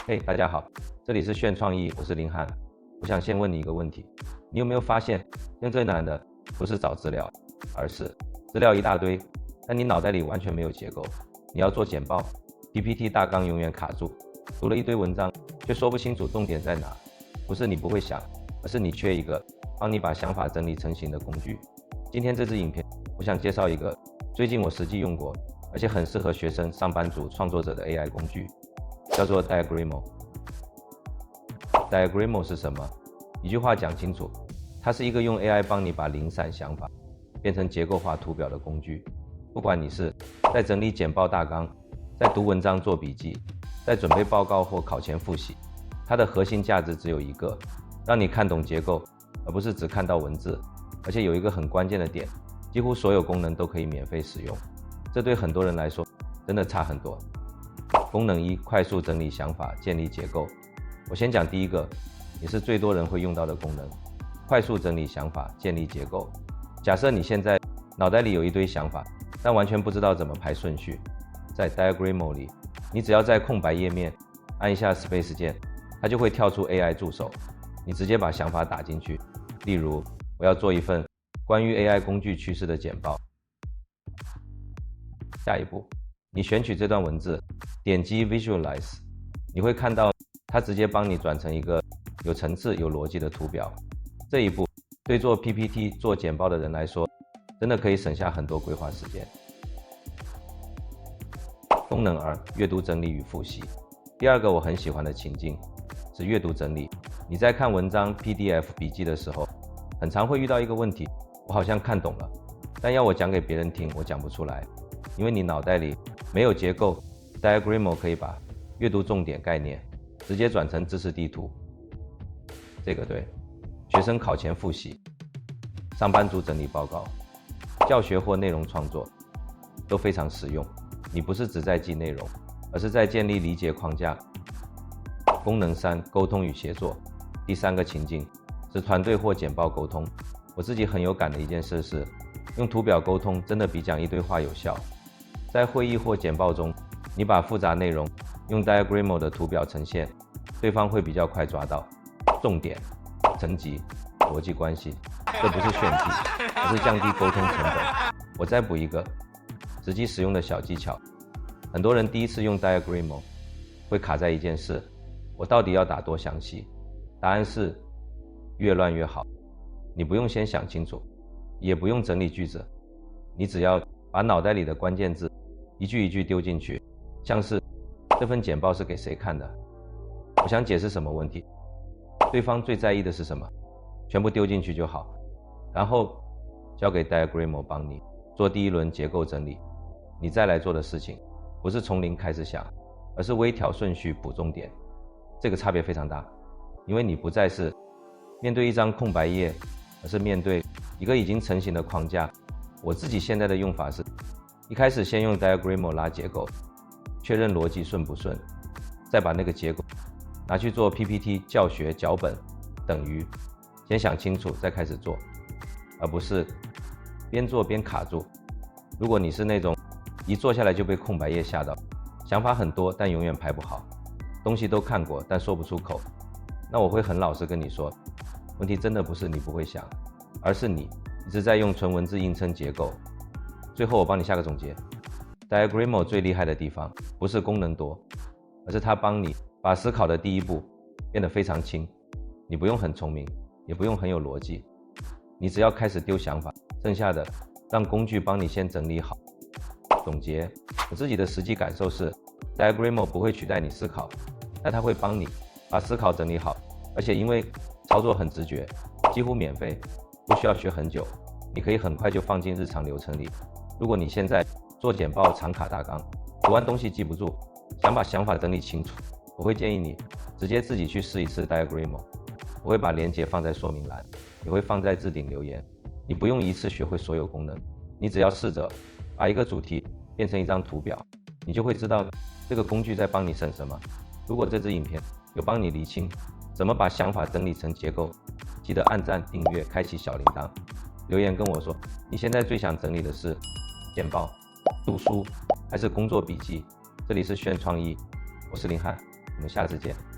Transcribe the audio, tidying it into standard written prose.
嘿，大家好，这里是炫创意，我是林翰。我想先问你一个问题，你有没有发现，现在最难的不是找资料，而是资料一大堆，但你脑袋里完全没有结构。你要做简报，PPT 大纲永远卡住，读了一堆文章，却说不清楚重点在哪。不是你不会想，而是你缺一个帮你把想法整理成型的工具。今天这支影片，我想介绍一个最近我实际用过，而且很适合学生、上班族、创作者的 AI 工具，叫做 Diagrimo。Diagrimo 是什么？一句话讲清楚，它是一个用 AI 帮你把零散想法变成结构化图表的工具。不管你是在整理简报大纲，在读文章做笔记，在准备报告或考前复习，它的核心价值只有一个，让你看懂结构，而不是只看到文字。而且有一个很关键的点，几乎所有功能都可以免费使用，这对很多人来说真的差很多。功能一，快速整理想法，建立结构。我先讲第一个，也是最多人会用到的功能，快速整理想法，建立结构。假设你现在脑袋里有一堆想法，但完全不知道怎么排顺序，在 Diagrimo 里，你只要在空白页面按一下 Space 键，它就会跳出 AI 助手，你直接把想法打进去。例如，我要做一份关于 AI 工具趋势的简报。下一步，你选取这段文字，点击 Visualize， 你会看到它直接帮你转成一个有层次、有逻辑的图表。这一步对做 PPT、做简报的人来说，真的可以省下很多规划时间。功能二，阅读整理与复习。第二个我很喜欢的情境是阅读整理。你在看文章、PDF 笔记的时候，很常会遇到一个问题，我好像看懂了，但要我讲给别人听，我讲不出来，因为你脑袋里没有结构。Diagrimo 可以把阅读重点概念直接转成知识地图。这个对学生考前复习、上班族整理报告、教学或内容创作都非常实用。你不是只在记内容，而是在建立理解框架。功能三，沟通与协作。第三个情境是团队或简报沟通。我自己很有感的一件事是，用图表沟通真的比讲一堆话有效。在会议或简报中，你把复杂内容用 Diagrimo 的图表呈现，对方会比较快抓到重点、层级、逻辑关系。这不是炫技，而是降低沟通成本。我再补一个实际使用的小技巧。很多人第一次用 Diagrimo 会卡在一件事，我到底要打多详细？答案是越乱越好。你不用先想清楚，也不用整理句子，你只要把脑袋里的关键字一句一句丢进去，像是这份简报是给谁看的？我想解释什么问题？对方最在意的是什么？全部丢进去就好，然后交给 Diagrimo 帮你做第一轮结构整理。你再来做的事情不是从零开始想，而是微调顺序补重点。这个差别非常大，因为你不再是面对一张空白页，而是面对一个已经成型的框架。我自己现在的用法是，一开始先用 Diagrimo 拉结构，确认逻辑顺不顺，再把那个结构拿去做 PPT 教学脚本，等于先想清楚再开始做，而不是边做边卡住。如果你是那种一坐下来就被空白页吓到，想法很多但永远排不好，东西都看过但说不出口，那我会很老实跟你说，问题真的不是你不会想，而是你一直在用纯文字硬撑结构。最后我帮你下个总结， Diagrimo 最厉害的地方不是功能多，而是它帮你把思考的第一步变得非常轻。你不用很聪明，也不用很有逻辑，你只要开始丢想法，剩下的让工具帮你先整理好。总结，我自己的实际感受是， Diagrimo 不会取代你思考，但它会帮你把思考整理好，而且因为操作很直觉，几乎免费，不需要学很久，你可以很快就放进日常流程里。如果你现在做简报常卡大纲，读完东西记不住，想把想法整理清楚，我会建议你直接自己去试一次 Diagrimo。 我会把链接放在说明栏，也会放在置顶留言。你不用一次学会所有功能，你只要试着把一个主题变成一张图表，你就会知道这个工具在帮你省什么。如果这支影片有帮你理清怎么把想法整理成结构，记得按赞、订阅、开启小铃铛，留言跟我说你现在最想整理的是简报、读书还是工作笔记。这里是炫创意，我是林翰。我们下次见。